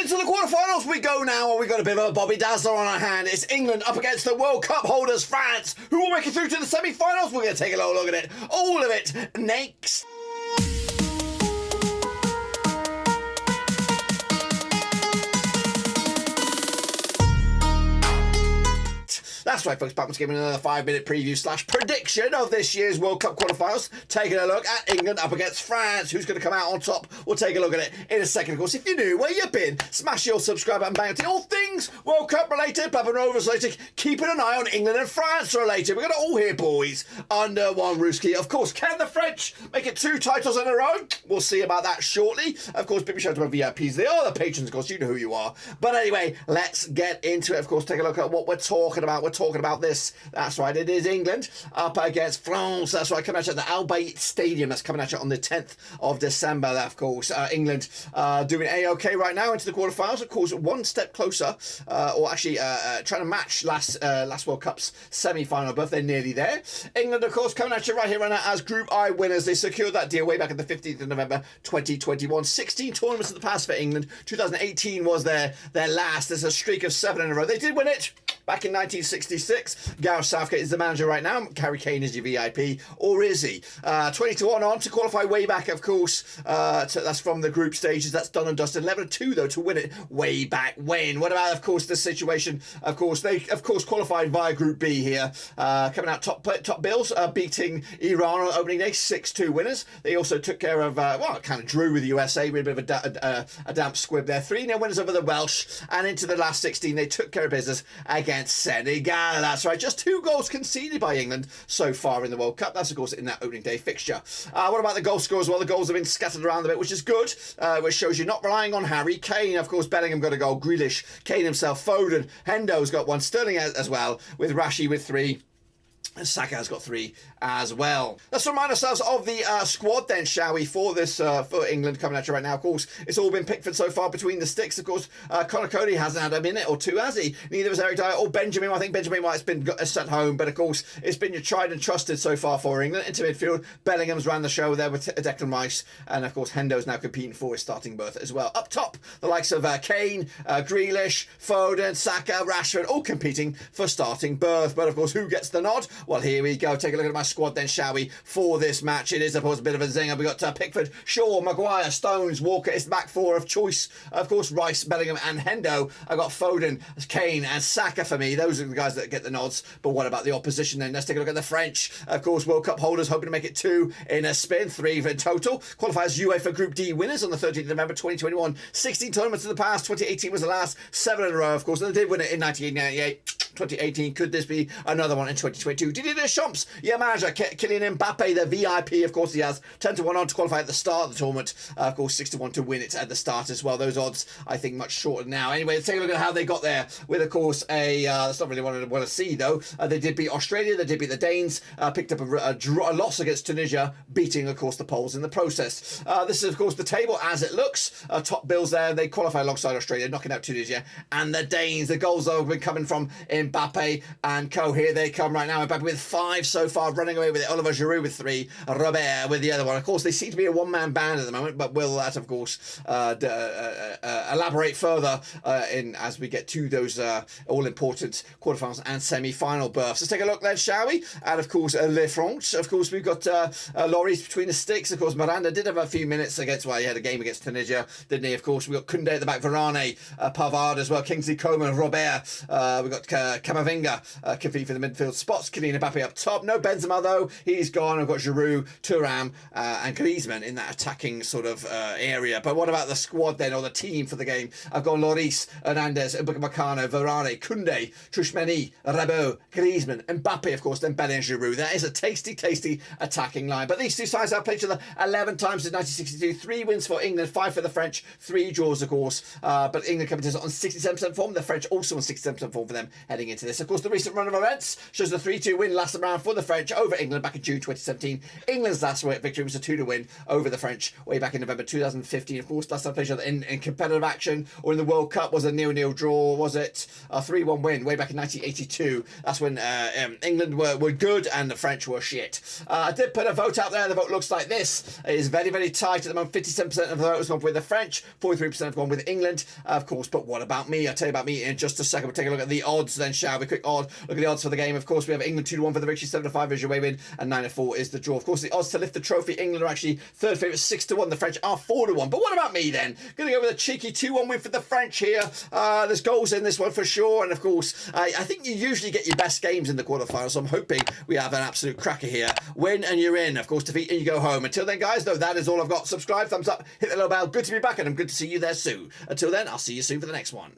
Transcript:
Into the quarterfinals we go now, and we've got a bit of a Bobby Dazzler on our hand. It's England up against the World Cup holders, France, who will make it through to the semi-finals. We're going to take a little look at it. All of it next. That's right, folks. Back once again with another 5-minute preview / prediction of this year's World Cup quarterfinals. Taking a look at England up against France. Who's going to come out on top? We'll take a look at it in a second. Of course, if you're new, where you been? Smash your subscribe button, bang it. All things World Cup related, Papa Rovers related. Keeping an eye on England and France related. We're going to all here, boys, under one Ruski. Of course, can the French make it 2 titles in a row? We'll see about that shortly. Of course, big shout out to my VIPs. They are the patrons, of course. You know who you are. But anyway, let's get into it. Of course, take a look at what we're talking about. We're talking about this. That's right, it is England up against France. That's right, coming at you at the Al Bayt Stadium. That's coming at you on the 10th of December. That, of course, England doing A-OK right now into the quarterfinals. Of course, one step closer, or actually trying to match last World Cup's semi-final berth. They're nearly there. England, of course, coming at you right here right now as Group I winners. They secured that deal way back on the 15th of November 2021. 16 tournaments in the past for England. 2018 was their last. There's a streak of 7 in a row. They did win it back in 1966. Gareth Southgate is the manager right now. Harry Kane is your VIP, or is he? 20-1 on to qualify way back, of course. That's from the group stages. That's done and dusted. 11-2 though to win it way back when. What about, of course, the situation? Of course, they qualified via Group B here, coming out top bills, beating Iran on opening day, 6-2 winners. They also took care of kind of drew with the USA with a bit of a damp squib there. 3-0 winners over the Welsh, and into the last 16 they took care of business against Senegal. That's right, just 2 goals conceded by England so far in the World Cup. That's, of course, in that opening day fixture. What about the goal scorers? Well, the goals have been scattered around a bit, which is good, which shows you're not relying on Harry Kane. Of course, Bellingham got a goal, Grealish, Kane himself, Foden, Hendo's got 1, Sterling as well, with Rashi with 3. And Saka has got 3 as well. Let's remind ourselves of the squad then, shall we, for this for England coming at you right now. Of course, it's all been Pickford so far between the sticks. Of course, Conor Cody hasn't had a minute or 2, has he? Neither has Eric Dyer or Benjamin. I think Benjamin White's been sent home, but of course, it's been your tried and trusted so far for England. Into midfield, Bellingham's ran the show there with Declan Rice, and of course, Hendo's now competing for his starting berth as well. Up top, the likes of Kane, Grealish, Foden, Saka, Rashford, all competing for starting berth. But of course, who gets the nod? Well, here we go. Take a look at my squad then, shall we, for this match. It is, of course, a bit of a zinger. We've got Pickford, Shaw, Maguire, Stones, Walker. It's the back 4 of choice. Of course, Rice, Bellingham and Hendo. I've got Foden, Kane and Saka for me. Those are the guys that get the nods. But what about the opposition then? Let's take a look at the French. Of course, World Cup holders hoping to make it 2 in a spin, 3 in total. Qualifiers UEFA Group D winners on the 13th of November 2021. 16 tournaments in the past. 2018 was the last. 7 in a row, of course. And they did win it in 1998. 2018. Could this be another one in 2022? Didier Deschamps, your manager, Kylian Mbappe, the VIP, of course, he has 10-1 on to qualify at the start of the tournament. Of course, 6-1 to win it at the start as well. Those odds, I think, much shorter now. Anyway, let's take a look at how they got there. With, of course, that's not really what I want to see, though. They did beat Australia. They did beat the Danes. Picked up a loss against Tunisia, beating, of course, the Poles in the process. This is, of course, the table as it looks. Top bills there. They qualify alongside Australia, knocking out Tunisia and the Danes. The goals, though, have been coming from Mbappe and co. Here they come right now. Mbappe with 5 so far, running away with it. Oliver Giroud with 3. Robert with the other one. Of course, they seem to be a one-man band at the moment, but will that, of course, elaborate further as we get to those all-important quarterfinals and semi-final berths. Let's take a look then, shall we? And, of course, Le France. Of course, we've got Lloris between the sticks. Of course, Miranda did have a few minutes against, well, he had a game against Tunisia, didn't he? Of course, we've got Koundé at the back, Varane, Pavard as well, Kingsley Coman, Robert. We've got Camavinga competing for the midfield spots. Kylian Mbappe up top. No Benzema, though. He's gone. I've got Giroud, Thuram and Griezmann in that attacking sort of area. But what about the squad then, or the team for the game? I've got Lloris, Hernandez, Upamecano, Varane, Koundé, Tchouameni, Rabiot, Griezmann, Mbappe, of course, then Bellingham and Giroud. That is a tasty, tasty attacking line. But these two sides have played each other 11 times since 1962. 3 wins for England, 5 for the French, 3 draws, of course. But England coming to us on 67% form. The French also on 67% form for them heading heading into this. Of course, the recent run of events shows the 3-2 win last round for the French over England back in June 2017. England's last victory was a 2-0 win over the French way back in November 2015. Of course, last time they played in competitive action or in the World Cup was a 0-0 draw, was it? A 3-1 win way back in 1982. That's when England were good and the French were shit. I did put a vote out there. The vote looks like this. It is very, very tight at the moment. 57% of the vote has gone with the French, 43% have gone with England, of course. But what about me? I'll tell you about me in just a second. We'll take a look at the odds then, shall we? Quick look at the odds for the game. Of course, we have England 2-1 for the victory, 7-5 is your away win, and 9-4 is the draw. Of course, the odds to lift the trophy, England are actually third favourite, 6-1. The French are 4-1. But what about me then? Going to go with a cheeky 2-1 win for the French here. There's goals in this one for sure. And of course, I think you usually get your best games in the quarterfinals. So I'm hoping we have an absolute cracker here. Win and you're in. Of course, defeat and you go home. Until then, guys, though, that is all I've got. Subscribe, thumbs up, hit the little bell. Good to be back, and I'm good to see you there soon. Until then, I'll see you soon for the next one.